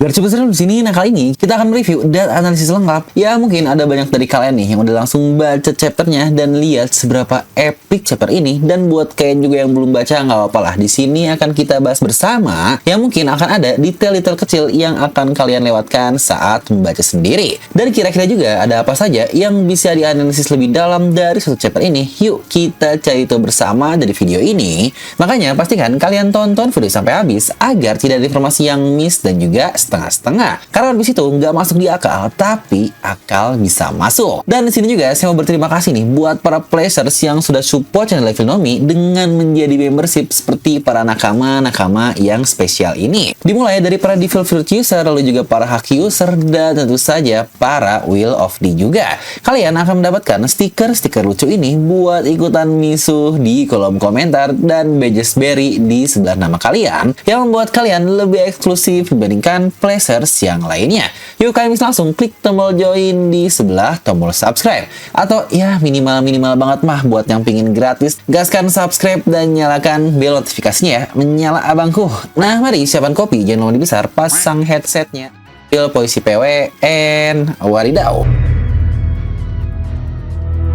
Bercukup di sini, nah kali ini kita akan review dan analisis lengkap. Ya mungkin ada banyak dari kalian nih yang udah langsung baca chapternya dan lihat seberapa epic chapter ini. Dan buat kalian juga yang belum baca, nggak apa-apa lah. Di sini akan kita bahas bersama. Yang mungkin akan ada detail-detail kecil yang akan kalian lewatkan saat membaca sendiri. Dan kira-kira juga ada apa saja yang bisa dianalisis lebih dalam dari satu chapter ini. Yuk kita cari tahu bersama dari video ini. Makanya pastikan kalian tonton video sampai habis agar tidak ada informasi yang miss dan juga setengah-setengah. Karena habis itu nggak masuk di akal, tapi akal bisa masuk. Dan di sini juga saya mau berterima kasih nih buat para players yang sudah support channel Filnomi dengan menjadi membership seperti para nakama-nakama yang spesial ini. Dimulai dari para Devil Fruit user, lalu juga para Haki user, dan tentu saja para Wheel of D juga. Kalian akan mendapatkan stiker-stiker lucu ini buat ikutan misuh di kolom komentar dan badges berry di sebelah nama kalian yang membuat kalian lebih eksklusif dibandingkan players yang lainnya. Yuk kalian bisa langsung klik tombol join di sebelah tombol subscribe. Atau ya minimal banget mah buat yang pingin gratis, gaskan subscribe dan nyalakan bel notifikasinya ya. Menyala abangku. Nah mari siapkan kopi, jangan lupa dibesar, pasang headsetnya. Pil Puisi PW and wadidaw.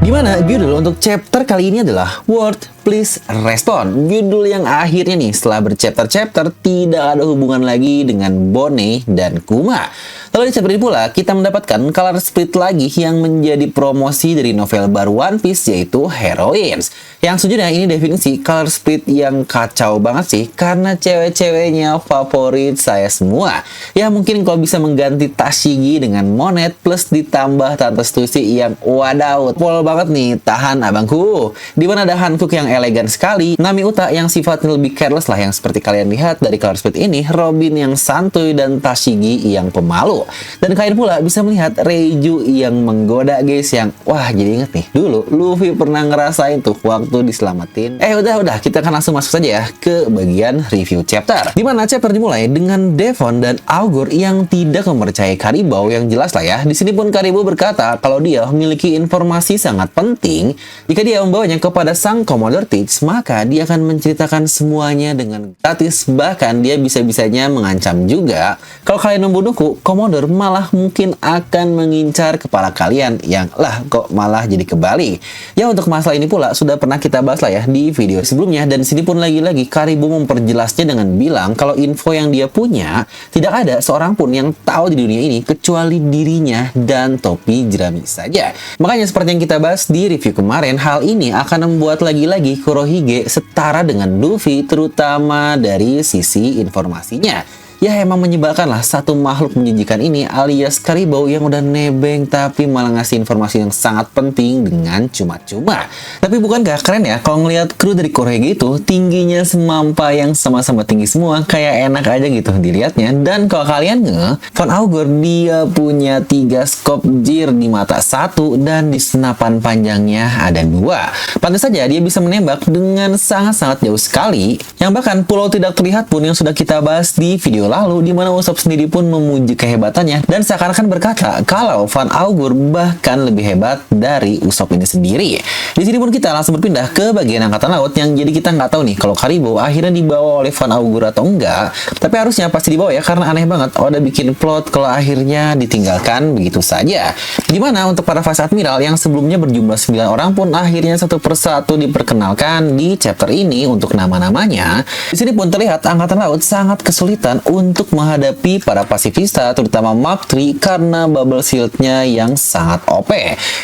Dimana judul untuk chapter kali ini adalah Word Please Respond. Judul yang akhirnya nih setelah berchapter-chapter tidak ada hubungan lagi dengan Bone dan Kuma. Lalu di chapter ini pula kita mendapatkan color split lagi yang menjadi promosi dari novel baru One Piece, yaitu Heroines. Yang sejujurnya ini definisi color split yang kacau banget sih, karena cewek-ceweknya favorit saya semua. Ya mungkin kalau bisa mengganti Tashigi dengan Monet plus ditambah Tante Stussy yang wadaw, pol banget nih, tahan abangku. Dimana ada Hancock yang elegan sekali, Nami Uta yang sifatnya lebih careless lah yang seperti kalian lihat dari color split ini, Robin yang santuy, dan Tashigi yang pemalu. Dan kalian pula bisa melihat Reiju yang menggoda guys, yang wah jadi inget nih dulu Luffy pernah ngerasain tuh waktu diselamatin. Udah kita akan langsung masuk saja ya ke bagian review chapter. Dimana chapter dimulai dengan Devon dan Augur yang tidak mempercayai Karibou, yang jelas lah ya. Di sini pun Karibou berkata kalau dia memiliki informasi sangat penting. Jika dia membawanya kepada sang Commodore Teach, maka dia akan menceritakan semuanya dengan gratis. Bahkan dia bisa-bisanya mengancam juga kalau kalian membunuhku, Commodore malah mungkin akan mengincar kepala kalian, yang lah kok malah jadi kebalik. Ya untuk masalah ini pula sudah pernah kita bahas lah ya di video sebelumnya, dan sini pun lagi-lagi Karibou memperjelasnya dengan bilang kalau info yang dia punya tidak ada seorang pun yang tahu di dunia ini kecuali dirinya dan topi jerami saja. Makanya seperti yang kita bahas di review kemarin, hal ini akan membuat lagi-lagi Kurohige setara dengan Luffy, terutama dari sisi informasinya. Ya emang menyebalkan lah satu makhluk menjijikan ini alias Karibou yang udah nebeng tapi malah ngasih informasi yang sangat penting dengan cuma-cuma. Tapi bukankah keren ya kalau ngelihat kru dari Kurohige itu tingginya semampa yang sama-sama tinggi semua, kayak enak aja gitu dilihatnya. Dan kalau kalian Von Augur dia punya 3 scope jir di mata satu dan di senapan panjangnya ada 2. Pantas saja dia bisa menembak dengan sangat-sangat jauh sekali, yang bahkan pulau tidak terlihat pun yang sudah kita bahas di video lalu, di mana Usopp sendiri pun memuji kehebatannya dan seakan-akan berkata kalau Van Augur bahkan lebih hebat dari Usopp ini sendiri. Di sini pun kita langsung berpindah ke bagian angkatan laut, yang jadi kita nggak tahu nih kalau Karibou akhirnya dibawa oleh Van Augur atau enggak. Tapi harusnya pasti dibawa ya, karena aneh banget Oda bikin plot kalau akhirnya ditinggalkan begitu saja. Dimana untuk para Vice Admiral yang sebelumnya berjumlah 9 orang pun akhirnya satu persatu diperkenalkan di chapter ini untuk nama-namanya. Di sini pun terlihat angkatan laut sangat kesulitan untuk menghadapi para pasifista, terutama Mark III, karena bubble shield-nya yang sangat OP.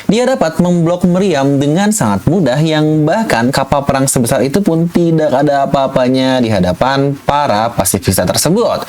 Dia dapat memblok meriam dengan sangat mudah, yang bahkan kapal perang sebesar itu pun tidak ada apa-apanya di hadapan para pasifista tersebut.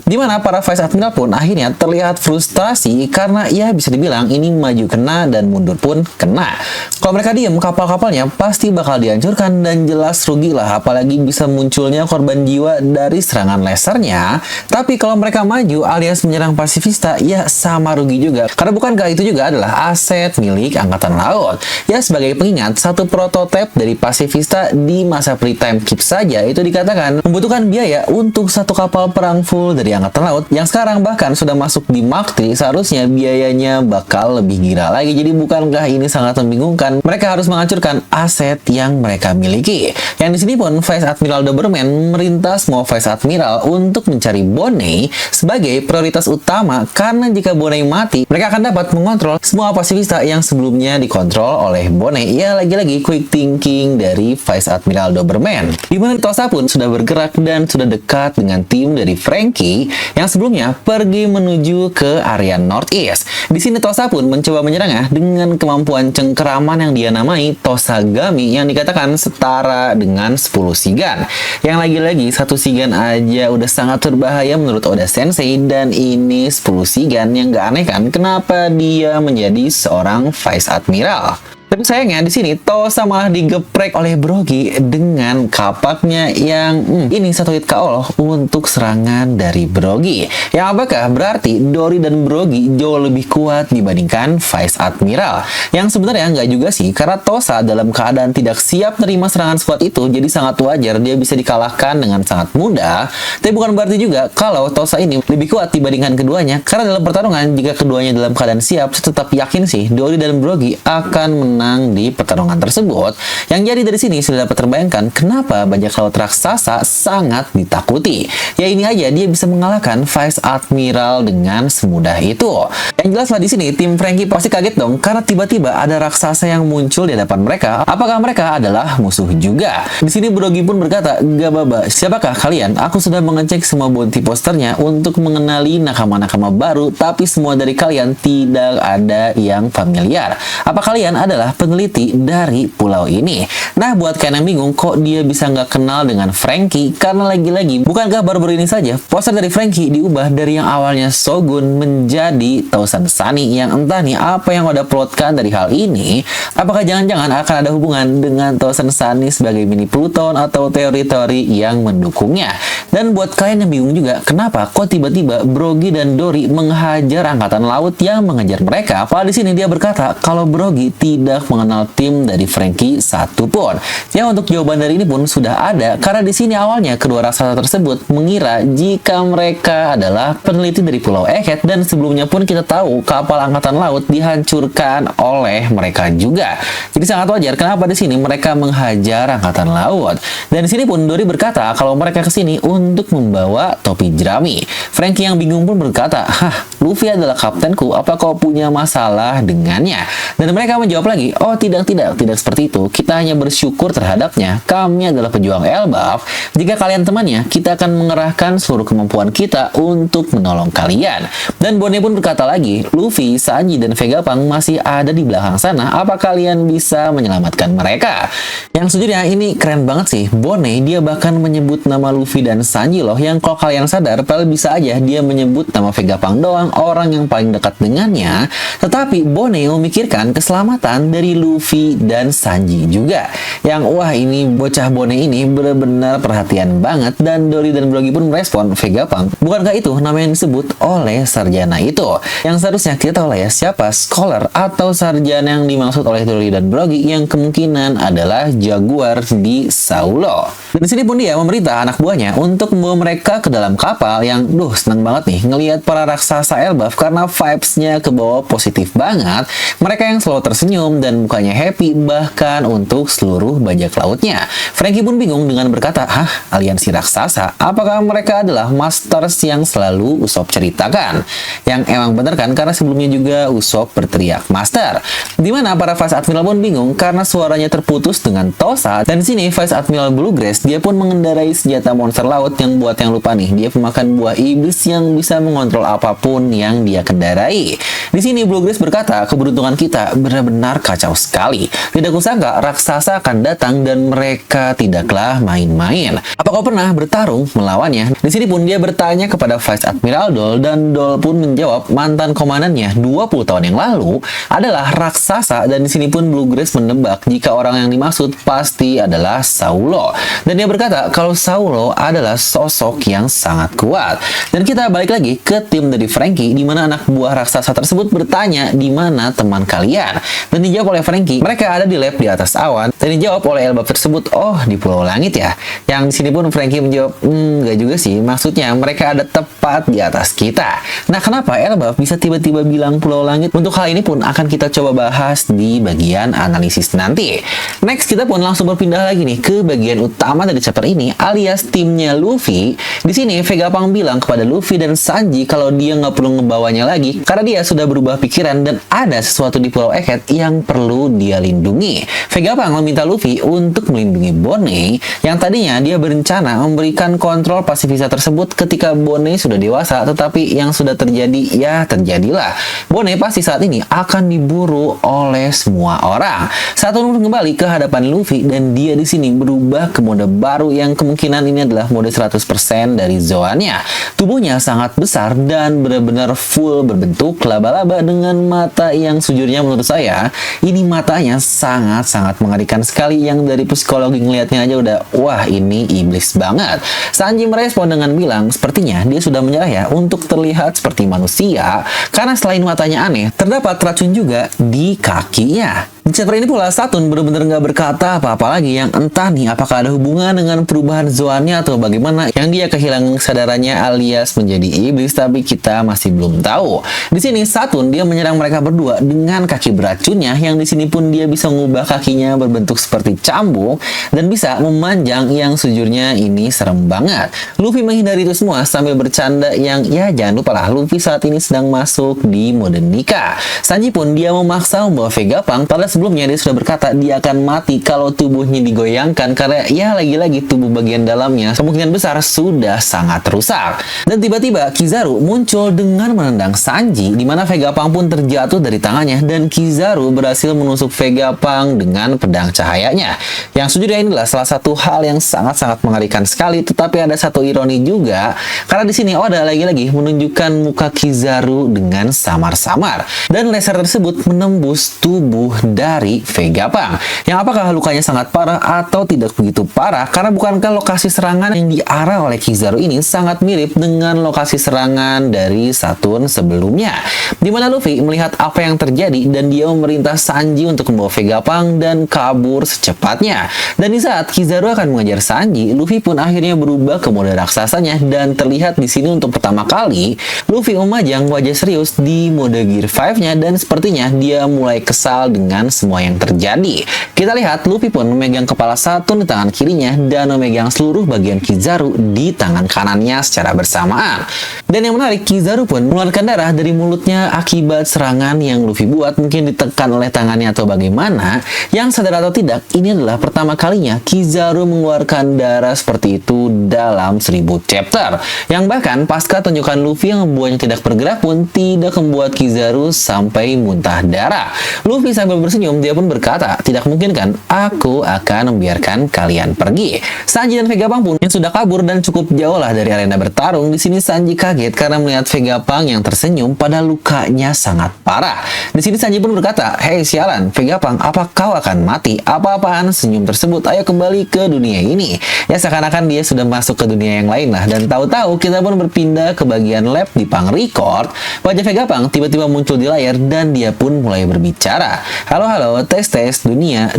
Dimana para Vice Admiral pun akhirnya terlihat frustasi karena ya bisa dibilang ini maju kena dan mundur pun kena. Kalau mereka diem, kapal-kapalnya pasti bakal dihancurkan dan jelas rugilah, apalagi bisa munculnya korban jiwa dari serangan lasernya. Tapi kalau mereka maju alias menyerang pasifista, ya sama rugi juga. Karena bukankah itu juga adalah aset milik Angkatan Laut? Ya sebagai pengingat, satu prototipe dari pasifista di masa pre-time keep saja itu dikatakan membutuhkan biaya untuk satu kapal perang full dari Angkatan Laut, yang sekarang bahkan sudah masuk di Mark III, seharusnya biayanya bakal lebih gila lagi. Jadi bukankah ini sangat membingungkan? Mereka harus menghancurkan aset yang mereka miliki. Yang di sini pun Vice Admiral Doberman merintah semua Vice Admiral untuk mencari mengendarai Bonnie sebagai prioritas utama, karena jika Bonnie mati, mereka akan dapat mengontrol semua pasifista yang sebelumnya dikontrol oleh Bonnie. Ya, lagi-lagi quick thinking dari Vice Admiral Doberman. Di mana Tosa pun sudah bergerak dan sudah dekat dengan tim dari Franky yang sebelumnya pergi menuju ke area Northeast. Di sini Tosa pun mencoba menyerangnya dengan kemampuan cengkeraman yang dia namai Tosagami, yang dikatakan setara dengan 10 sigan. Yang lagi-lagi satu sigan aja udah sangat berbahaya menurut Oda Sensei, dan ini 10 sigan yang gak aneh kan kenapa dia menjadi seorang Vice Admiral. Tapi sayangnya di sini Tosa malah digeprek oleh Brogy dengan kapaknya yang ini satu hit KO loh untuk serangan dari Brogy. Yang apakah berarti Dory dan Brogy jauh lebih kuat dibandingkan Vice Admiral? Yang sebenarnya nggak juga sih, karena Tosa dalam keadaan tidak siap menerima serangan squad itu, jadi sangat wajar dia bisa dikalahkan dengan sangat mudah. Tapi bukan berarti juga kalau Tosa ini lebih kuat dibandingkan keduanya, karena dalam pertarungan jika keduanya dalam keadaan siap, saya tetap yakin sih Dory dan Brogy akan menang di pertarungan tersebut. Yang jadi dari sini sudah dapat terbayangkan kenapa bajak laut raksasa sangat ditakuti. Ya ini aja dia bisa mengalahkan Vice Admiral dengan semudah itu. Yang jelas lah di sini tim Franky pasti kaget dong, karena tiba-tiba ada raksasa yang muncul di hadapan mereka. Apakah mereka adalah musuh juga? Di sini Brogy pun berkata, "Gak baba, siapakah kalian? Aku sudah mengecek semua bounty posternya untuk mengenali nakama-nakama baru, tapi semua dari kalian tidak ada yang familiar. Apa kalian adalah peneliti dari pulau ini?" Nah, buat kalian yang bingung kok dia bisa nggak kenal dengan Franky, karena lagi-lagi bukankah baru-baru ini saja poster dari Franky diubah dari yang awalnya Shogun menjadi Tausan Sunny, yang entah nih apa yang udah plotkan dari hal ini. Apakah jangan-jangan akan ada hubungan dengan Tausan Sunny sebagai mini Pluton atau teori-teori yang mendukungnya? Dan buat kalian yang bingung juga kenapa kok tiba-tiba Brogy dan Dory menghajar angkatan laut yang mengejar mereka, padahal di sini dia berkata kalau Brogy tidak mengenal tim dari Franky satupun. Ya, untuk jawaban dari ini pun sudah ada, karena di sini awalnya kedua raksasa tersebut mengira jika mereka adalah peneliti dari Pulau Egghead, dan sebelumnya pun kita tahu kapal angkatan laut dihancurkan oleh mereka juga. Jadi sangat wajar kenapa di sini mereka menghajar angkatan laut. Dan di sini pun Dory berkata kalau mereka ke sini untuk membawa topi jerami. Franky yang bingung pun berkata, "Hah, Luffy adalah kaptenku, apa kau punya masalah dengannya?" Dan mereka menjawab lagi, "Oh tidak seperti itu. Kita hanya bersyukur terhadapnya. Kami adalah pejuang Elbaf. Jika kalian temannya, kita akan mengerahkan seluruh kemampuan kita untuk menolong kalian." Dan Bonnie pun berkata lagi, "Luffy, Sanji, dan Vegapunk masih ada di belakang sana. Apa kalian bisa menyelamatkan mereka?" Yang sejujurnya ini keren banget sih. Bonnie dia bahkan menyebut nama Luffy dan Sanji loh, yang kalau kalian sadar, padahal bisa aja dia menyebut nama Vegapunk doang, orang yang paling dekat dengannya. Tetapi Bonnie memikirkan keselamatan dari Luffy dan Sanji juga. Yang wah, ini bocah Bonnie ini benar-benar perhatian banget. Dan Dory dan Brogy pun merespon, "Vegapunk, bukankah itu nama yang disebut oleh sarjana itu?" Yang seharusnya kita tahu lah ya siapa scholar atau sarjana yang dimaksud oleh Dory dan Brogy, yang kemungkinan adalah Jaguar di Saulo. Dan di sini pun dia memerintah anak buahnya untuk membawa mereka ke dalam kapal yang seneng banget nih ngelihat para raksasa Elbaf, karena vibes-nya ke bawah positif banget. Mereka yang selalu tersenyum dan mukanya happy bahkan untuk seluruh bajak lautnya. Franky pun bingung dengan berkata, "Hah, aliansi raksasa? Apakah mereka adalah masters yang selalu Usopp ceritakan?" Yang emang bener kan, karena sebelumnya juga Usopp berteriak master. Dimana para Vice Admiral pun bingung karena suaranya terputus dengan Tosa. Dan di sini Vice Admiral Bluegrass dia pun mengendarai senjata monster laut yang buat yang lupa nih, dia pemakan buah iblis yang bisa mengontrol apapun yang dia kendarai. Di sini Bluegrass berkata, "Keberuntungan kita benar-benar kacau sekali. Tidak kusangka raksasa akan datang dan mereka tidaklah main-main. Apa kau pernah bertarung melawannya?" Di sini pun dia bertanya kepada Vice Admiral Dol, dan Dol pun menjawab mantan komandannya 20 tahun yang lalu adalah raksasa. Dan di sini pun Bluegrass menebak jika orang yang dimaksud pasti adalah Saulo. Dan dia berkata kalau Saulo adalah sosok yang sangat kuat. Dan kita balik lagi ke tim dari Franky, di mana anak buah raksasa tersebut bertanya, "Di mana teman kalian?" Dan dijawab Dijawab oleh Franky, mereka ada di lab di atas awan. Dan dijawab oleh Elbaf tersebut, oh di Pulau Langit ya. Yang di sini pun Franky menjawab, enggak juga sih. Maksudnya mereka ada tepat di atas kita. Nah, kenapa Elbaf bisa tiba-tiba bilang Pulau Langit? Untuk hal ini pun akan kita coba bahas di bagian analisis nanti. Next, kita pun langsung berpindah lagi nih ke bagian utama dari chapter ini, alias timnya Luffy. Di sini Vegapunk bilang kepada Luffy dan Sanji kalau dia nggak perlu ngebawanya lagi karena dia sudah berubah pikiran dan ada sesuatu di Pulau Egghead yang perlu dia lindungi. Vegapunk meminta Luffy untuk melindungi Bonnie yang tadinya dia berencana memberikan kontrol pasifisa tersebut ketika Bonnie sudah dewasa, tetapi yang sudah terjadi ya terjadilah. Bonnie pasti saat ini akan diburu oleh semua orang. Saturn kembali ke hadapan Luffy dan dia di sini berubah ke mode baru yang kemungkinan ini adalah mode 100% dari Zoannya. Tubuhnya sangat besar dan benar-benar full berbentuk laba-laba dengan mata yang sejujurnya menurut saya ini matanya sangat-sangat mengerikan sekali, yang dari psikologi ngelihatnya aja udah wah ini iblis banget. Sanji merespon dengan bilang sepertinya dia sudah menyerah ya untuk terlihat seperti manusia karena selain matanya aneh terdapat racun juga di kakinya. Di chapter ini pula Saturn benar-benar nggak berkata apa-apa lagi, yang entah nih apakah ada hubungan dengan perubahan Zoannya atau bagaimana yang dia kehilangan kesadarannya alias menjadi iblis, tapi kita masih belum tahu. Di sini Saturn dia menyerang mereka berdua dengan kaki beracunnya, yang di sini pun dia bisa mengubah kakinya berbentuk seperti cambuk dan bisa memanjang, yang sejujurnya ini serem banget. Luffy menghindari itu semua sambil bercanda yang ya jangan lupa lah Luffy saat ini sedang masuk di mode nikah. Sanji pun dia memaksa membawa Vegapunk, pada sebelumnya dia sudah berkata dia akan mati kalau tubuhnya digoyangkan karena ya lagi-lagi tubuh bagian dalamnya kemungkinan besar sudah sangat rusak. Dan tiba-tiba Kizaru muncul dengan menendang Sanji, di mana Vegapunk pun terjatuh dari tangannya dan Kizaru berhasil menusuk Vegapunk dengan pedang cahayanya. Yang sejujurnya inilah salah satu hal yang sangat-sangat mengerikan sekali, tetapi ada satu ironi juga karena di sini Oda lagi-lagi menunjukkan muka Kizaru dengan samar-samar dan laser tersebut menembus tubuh dari Vegapunk. Yang apakah lukanya sangat parah atau tidak begitu parah? Karena bukankah lokasi serangan yang diarah oleh Kizaru ini sangat mirip dengan lokasi serangan dari Saturn sebelumnya, di mana Luffy melihat apa yang terjadi dan dia memerintah Sanji untuk membawa Vegapunk dan kabur secepatnya. Dan di saat Kizaru akan mengejar Sanji, Luffy pun akhirnya berubah ke mode raksasanya dan terlihat di sini untuk pertama kali Luffy memajang wajah serius di mode Gear 5-nya dan sepertinya dia mulai kesal dengan semua yang terjadi. Kita lihat Luffy pun memegang kepala Saturn di tangan kirinya dan memegang seluruh bagian Kizaru di tangan kanannya secara bersamaan. Dan yang menarik, Kizaru pun mengeluarkan darah dari mulutnya akibat serangan yang Luffy buat, mungkin ditekan oleh tangannya atau bagaimana. Yang sadar atau tidak, ini adalah pertama kalinya Kizaru mengeluarkan darah seperti itu dalam 1000 chapter. Yang bahkan pasca tunjukan Luffy yang membuatnya tidak bergerak pun tidak membuat Kizaru sampai muntah darah. Luffy sambil bersenyum, dia pun berkata, tidak mungkin kan, aku akan membiarkan kalian pergi. Sanji dan Vegapunk pun yang sudah kabur dan cukup jauh lah dari arena bertarung. Di sini Sanji kaget karena melihat Vegapunk yang tersenyum pada lukanya sangat parah. Di sini Sanji pun berkata, hei sialan, Vegapunk, apa kau akan mati? Apa-apaan senyum tersebut? Ayo kembali ke dunia ini. Ya seakan-akan dia sudah masuk ke dunia yang lain lah. Dan tahu-tahu kita pun berpindah ke bagian lab di Punk Record. Wajah Vegapunk tiba-tiba muncul di layar dan dia pun mulai berbicara. Halo, tes, dunia,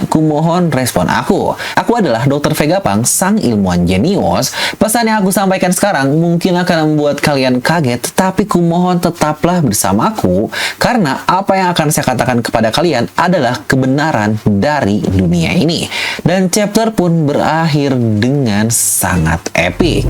kumohon respon aku. Aku adalah Dr. Vegapunk, sang ilmuwan jenius. Pesan yang aku sampaikan sekarang mungkin akan membuat kalian kaget, tetapi kumohon tetaplah bersamaku, karena apa yang akan saya katakan kepada kalian adalah kebenaran dari dunia ini. Dan chapter pun berakhir dengan sangat epic.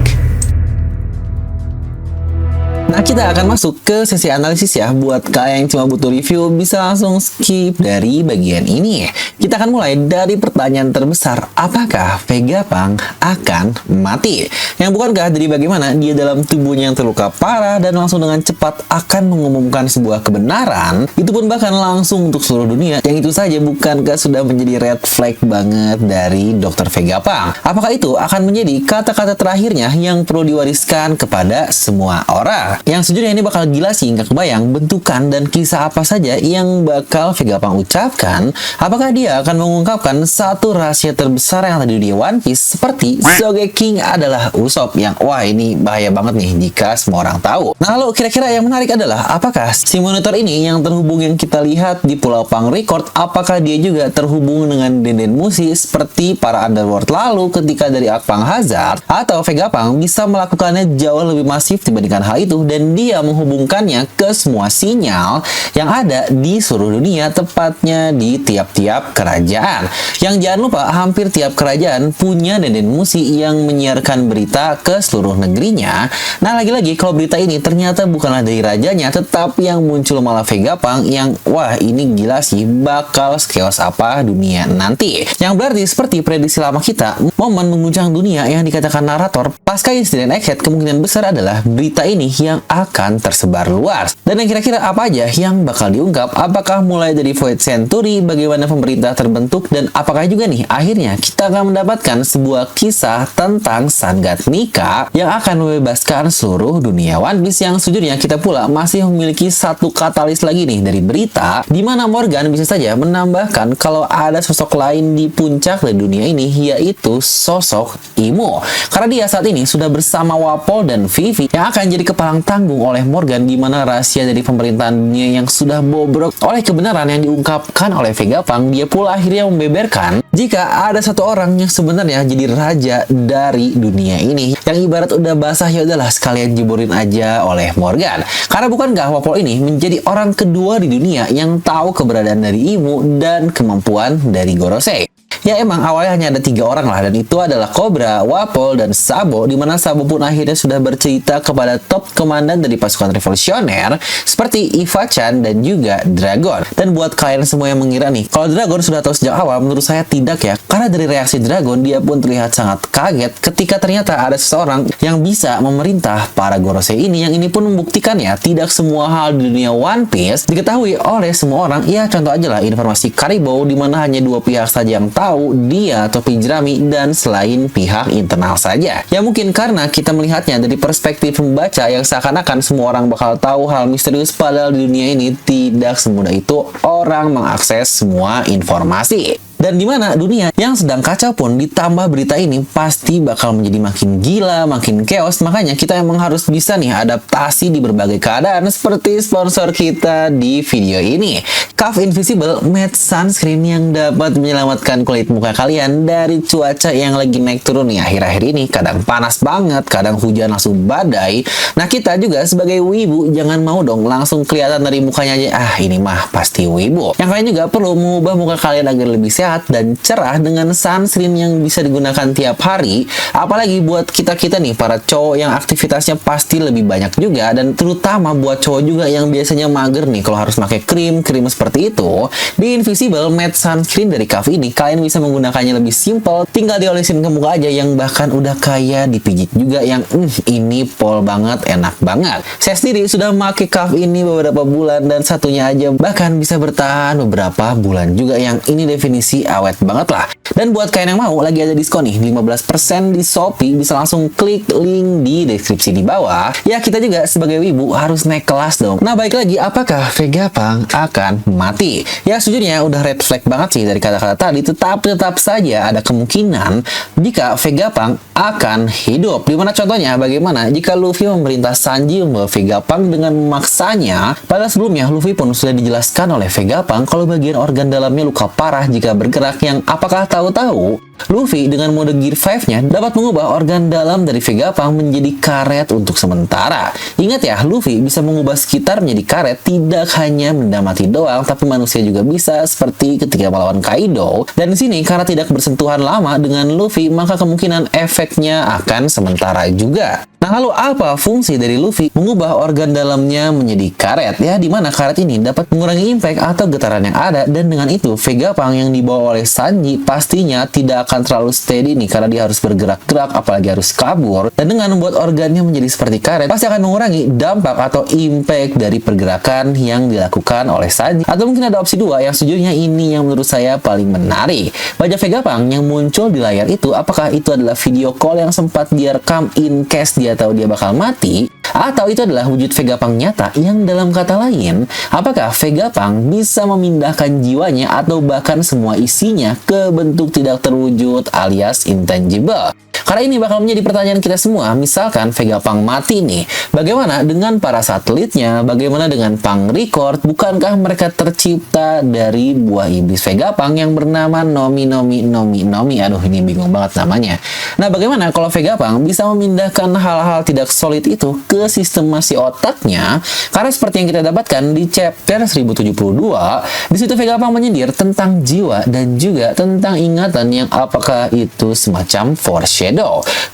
Nah, kita akan masuk ke sesi analisis ya. Buat kalian yang cuma butuh review, bisa langsung skip dari bagian ini. Kita akan mulai dari pertanyaan terbesar, apakah Vegapunk akan mati? Yang bukankah dari bagaimana dia dalam tubuhnya yang terluka parah dan langsung dengan cepat akan mengumumkan sebuah kebenaran, itu pun bahkan langsung untuk seluruh dunia. Yang itu saja bukankah sudah menjadi red flag banget dari Dr. Vegapunk? Apakah itu akan menjadi kata-kata terakhirnya yang perlu diwariskan kepada semua orang? Yang sejujurnya ini bakal gila sih, nggak kebayang bentukan dan kisah apa saja yang bakal Vegapunk ucapkan. Apakah dia akan mengungkapkan satu rahasia terbesar yang ada di dunia One Piece seperti Sogeking adalah Usopp, yang wah ini bahaya banget nih jika semua orang tahu. Nah lalu kira-kira yang menarik adalah apakah si monitor ini yang terhubung yang kita lihat di Pulau Pang Record, apakah dia juga terhubung dengan Denden Mushi seperti para Underworld lalu ketika dari Akpang Hazard, atau Vegapunk bisa melakukannya jauh lebih masif dibandingkan hal itu dan dia menghubungkannya ke semua sinyal yang ada di seluruh dunia, tepatnya di tiap-tiap kerajaan. Yang jangan lupa hampir tiap kerajaan punya Denden Mushi yang menyiarkan berita ke seluruh negerinya. Nah lagi-lagi kalau berita ini ternyata bukanlah dari rajanya, tetapi yang muncul malah Vegapunk yang wah ini gila sih, bakal chaos apa dunia nanti. Yang berarti seperti prediksi lama kita, momen mengguncang dunia yang dikatakan narator pasca insiden Egghead kemungkinan besar adalah berita ini yang akan tersebar luas. Dan yang kira-kira apa aja yang bakal diungkap? Apakah mulai dari Void Century, bagaimana pemerintah terbentuk, dan apakah juga nih akhirnya kita akan mendapatkan sebuah kisah tentang Sangat Nika yang akan membebaskan seluruh dunia One Piece, yang sejujurnya kita pula masih memiliki satu katalis lagi nih dari berita di mana Morgan bisa saja menambahkan kalau ada sosok lain di puncak dari dunia ini, yaitu sosok Imo. Karena dia saat ini sudah bersama Wapol dan Vivi yang akan jadi kepalang tanggung oleh Morgan, di mana rahasia dari pemerintahan dunia yang sudah bobrok oleh kebenaran yang diungkapkan oleh Vegapunk, dia pula akhirnya membeberkan jika ada satu orang yang sebenarnya jadi raja dari dunia ini, yang ibarat udah basah ya udahlah sekalian jeburin aja oleh Morgan. Karena bukankah Wapol ini menjadi orang kedua di dunia yang tahu keberadaan dari Imo dan kemampuan dari Gorosei. Ya emang awalnya hanya ada 3 orang lah, dan itu adalah Cobra, Wapol, dan Sabo, dimana Sabo pun akhirnya sudah bercerita kepada top komandan dari pasukan revolusioner seperti Iva-chan dan juga Dragon. Dan buat kalian semua yang mengira nih kalau Dragon sudah tahu sejak awal, menurut saya tidak ya, karena dari reaksi Dragon dia pun terlihat sangat kaget ketika ternyata ada seseorang yang bisa memerintah para Gorosei ini, yang ini pun membuktikan ya tidak semua hal di dunia One Piece diketahui oleh semua orang. Ya contoh aja lah informasi Caribou, dimana hanya 2 pihak saja yang tahu, dia, topi jerami, dan selain pihak internal saja. Ya mungkin karena kita melihatnya dari perspektif membaca yang seakan-akan semua orang bakal tahu hal misterius, padahal di dunia ini tidak semudah itu orang mengakses semua informasi. Dan di mana dunia yang sedang kacau pun ditambah berita ini pasti bakal menjadi makin gila, makin chaos. Makanya kita emang harus bisa nih adaptasi di berbagai keadaan seperti sponsor kita di video ini, Caf Invisible Matte Sunscreen, yang dapat menyelamatkan kulit muka kalian dari cuaca yang lagi naik turun nih akhir-akhir ini. Kadang panas banget, kadang hujan langsung badai. Nah kita juga sebagai wibu jangan mau dong langsung kelihatan dari mukanya aja, ah ini mah pasti wibu. Yang kalian juga perlu mengubah muka kalian agar lebih sehat dan cerah dengan sunscreen yang bisa digunakan tiap hari. Apalagi buat kita-kita nih para cowok yang aktivitasnya pasti lebih banyak juga, dan terutama buat cowok juga yang biasanya mager nih kalau harus pakai krim seperti itu. Di Invisible Matte Sunscreen dari Caf ini kalian bisa menggunakannya lebih simple, tinggal diolesin ke muka aja, yang bahkan udah kayak dipijit juga, yang ini pol banget, enak banget. Saya sendiri sudah pakai Caf ini beberapa bulan dan satunya aja bahkan bisa bertahan beberapa bulan juga, yang ini definisi awet banget lah. Dan buat kalian yang mau, lagi ada diskon nih 15% di Shopee, bisa langsung klik link di deskripsi di bawah. Ya kita juga sebagai wibu harus naik kelas dong. Nah baik lagi, apakah Vegapunk akan mati? Ya sejujurnya udah red flag banget sih dari kata-kata tadi, tetapi tetap saja ada kemungkinan jika Vegapunk akan hidup. Dimana contohnya bagaimana jika Luffy memerintah Sanji membawa Vegapunk dengan memaksanya. Padahal sebelumnya Luffy pun sudah dijelaskan oleh Vegapunk kalau bagian organ dalamnya luka parah jika bergerak, yang apakah tahu-tahu Luffy dengan mode Gear 5-nya dapat mengubah organ dalam dari Vegapunk menjadi karet untuk sementara. Ingat ya, Luffy bisa mengubah sekitar menjadi karet, tidak hanya benda mati doang, tapi manusia juga bisa, seperti ketika melawan Kaido. Dan di sini karena tidak bersentuhan lama dengan Luffy, maka kemungkinan efeknya akan sementara juga. Nah lalu apa fungsi dari Luffy mengubah organ dalamnya menjadi karet? Ya dimana karet ini dapat mengurangi impact atau getaran yang ada, dan dengan itu Vegapunk yang dibawa oleh Sanji pastinya tidak akan terlalu steady nih, karena dia harus bergerak-gerak apalagi harus kabur. Dan dengan membuat organnya menjadi seperti karet pasti akan mengurangi dampak atau impact dari pergerakan yang dilakukan oleh Sanji. Atau mungkin ada opsi 2 yang sejujurnya ini yang menurut saya paling menarik. Wajah Vegapunk yang muncul di layar itu, apakah itu adalah video call yang sempat dia rekam in case dia tahu dia bakal mati? Atau itu adalah wujud Vegapunk nyata yang dalam kata lain, apakah Vegapunk bisa memindahkan jiwanya atau bahkan semua isinya ke bentuk tidak terwujud alias intangible? Karena ini bakal menjadi pertanyaan kita semua. Misalkan Vegapunk mati nih, bagaimana dengan para satelitnya? Bagaimana dengan Punk Record? Bukankah mereka tercipta dari buah iblis Vegapunk yang bernama Nomi? Aduh, ini bingung banget namanya. Nah, bagaimana kalau Vegapunk bisa memindahkan hal-hal tidak solid itu ke sistem masih otaknya? Karena seperti yang kita dapatkan di chapter 1072, di situ Vegapunk menyindir tentang jiwa dan juga tentang ingatan yang apakah itu semacam foreshadow.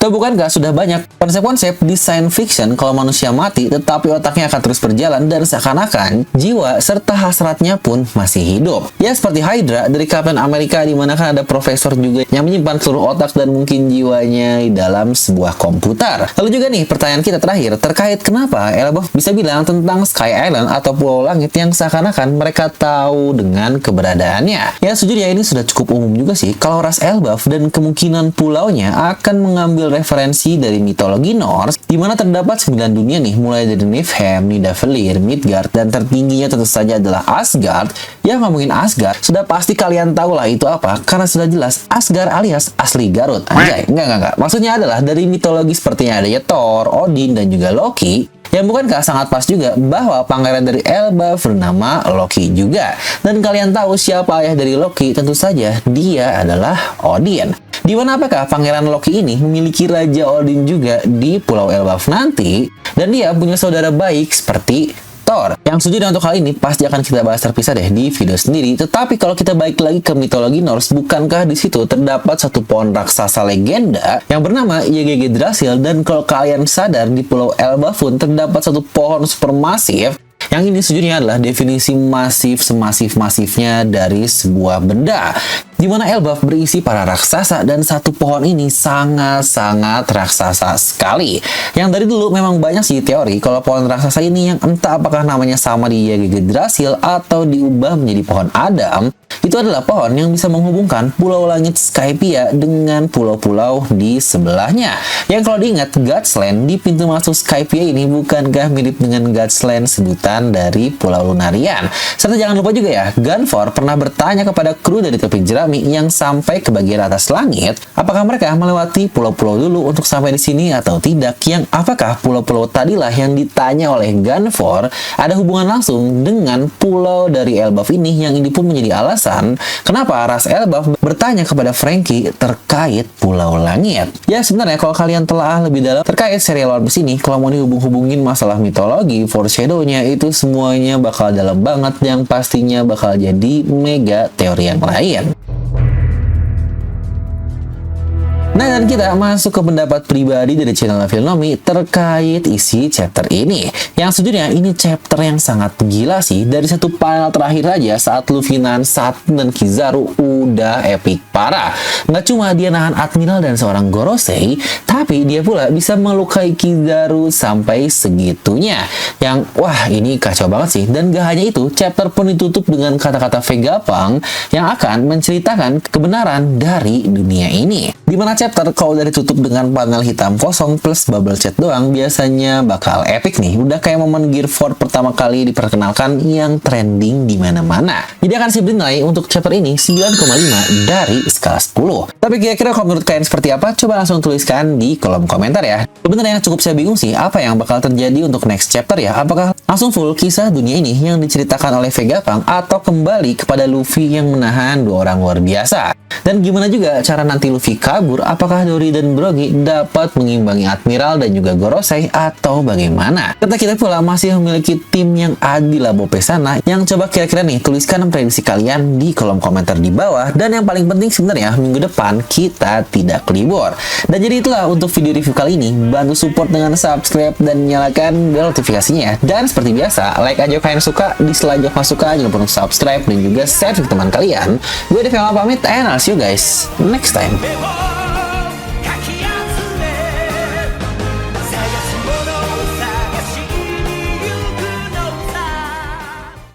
Atau bukankah sudah banyak konsep-konsep di science fiction kalau manusia mati tetapi otaknya akan terus berjalan dan seakan-akan jiwa serta hasratnya pun masih hidup. Ya seperti Hydra dari Captain America, di mana kan ada profesor juga yang menyimpan seluruh otak dan mungkin jiwanya di dalam sebuah komputer. Lalu juga nih pertanyaan kita terakhir terkait kenapa Elbaf bisa bilang tentang Sky Island atau Pulau Langit yang seakan-akan mereka tahu dengan keberadaannya. Ya sejujurnya ini sudah cukup umum juga sih kalau ras Elbaf dan kemungkinan pulaunya akan mengambil referensi dari mitologi Norse, di mana terdapat 9 dunia nih, mulai dari Niflheim, Nidavellir, Midgard, dan tertingginya tentu saja adalah Asgard. Ya ngomongin Asgard, sudah pasti kalian tahu lah itu apa, karena sudah jelas Asgard alias asli Garut. Anjay, enggak. Maksudnya adalah dari mitologi sepertinya adanya Thor, Odin, dan juga Loki. Yang bukankah sangat pas juga bahwa pangeran dari Elbaf bernama Loki juga. Dan kalian tahu siapa ayah dari Loki? Tentu saja dia adalah Odin. Di mana apakah pangeran Loki ini memiliki Raja Odin juga di Pulau Elbaf nanti? Dan dia punya saudara baik seperti Thor. Yang sejujurnya untuk hal ini pasti akan kita bahas terpisah deh di video sendiri. Tetapi kalau kita balik lagi ke mitologi Norse, bukankah di situ terdapat satu pohon raksasa legenda yang bernama Yggdrasil? Dan kalau kalian sadar, di Pulau Elbaf pun terdapat satu pohon supermasif yang ini sejujurnya adalah definisi masif semasif-masifnya dari sebuah benda, di mana Elbaf berisi para raksasa dan satu pohon ini sangat-sangat raksasa sekali. Yang dari dulu memang banyak sih teori kalau pohon raksasa ini yang entah apakah namanya sama di Yggdrasil atau diubah menjadi pohon Adam, itu adalah pohon yang bisa menghubungkan Pulau Langit Skypiea dengan pulau-pulau di sebelahnya. Yang kalau diingat, Godsland di pintu masuk Skypiea ini bukankah mirip dengan Godsland sebutan dari Pulau Lunarian? Serta jangan lupa juga ya, Gunvor pernah bertanya kepada kru dari topi jerami yang sampai ke bagian atas langit, apakah mereka melewati pulau-pulau dulu untuk sampai di sini atau tidak? Yang apakah pulau-pulau tadilah yang ditanya oleh Gunvor ada hubungan langsung dengan pulau dari Elbaf ini, yang ini pun menjadi alasan kenapa ras Elbaf bertanya kepada Franky terkait Pulau Langit. Ya sebenarnya kalau kalian telah lebih dalam terkait serial One Piece ini, kalau mau dihubung-hubungin masalah mitologi, foreshadow-nya itu semuanya bakal dalam banget, yang pastinya bakal jadi mega teori yang lain. Nah, dan kita masuk ke pendapat pribadi dari channel Filnomi terkait isi chapter ini. Yang sejujurnya ini chapter yang sangat gila sih. Dari satu panel terakhir aja saat Luffy nahan Satan dan Kizaru udah epic parah. Nggak cuma dia nahan Admiral dan seorang Gorosei, tapi dia pula bisa melukai Kizaru sampai segitunya. Yang wah ini kacau banget sih. Dan gak hanya itu, chapter pun ditutup dengan kata-kata Vegapunk yang akan menceritakan kebenaran dari dunia ini. Dimana chapter kalau udah ditutup dengan panel hitam kosong plus bubble chat doang, biasanya bakal epic nih. Udah kayak momen Gear 4 pertama kali diperkenalkan yang trending di mana-mana. Jadi akan sih nilai untuk chapter ini 9,5 dari skala 10. Tapi kira-kira kalau menurut kalian seperti apa? Coba langsung tuliskan di kolom komentar ya. Sebenarnya yang cukup saya bingung sih, apa yang bakal terjadi untuk next chapter ya? Apakah langsung full kisah dunia ini yang diceritakan oleh Vegapunk, atau kembali kepada Luffy yang menahan dua orang luar biasa? Dan gimana juga cara nanti Luffy kabur? Apakah Dory dan Brogy dapat mengimbangi Admiral dan juga Gorosei atau bagaimana? Serta kita pula masih memiliki tim yang adil Bope sana, yang coba kira-kira nih tuliskan prediksi kalian di kolom komentar di bawah. Dan yang paling penting sebenarnya minggu depan kita tidak libur. Dan jadi itulah untuk video review kali ini. Bantu support dengan subscribe dan nyalakan bel notifikasinya ya. Dan seperti biasa, like aja kalian suka, dislike aja suka, jangan lupa untuk subscribe dan juga share ke teman kalian. Gue Devi pamit, and I'll see you guys next time.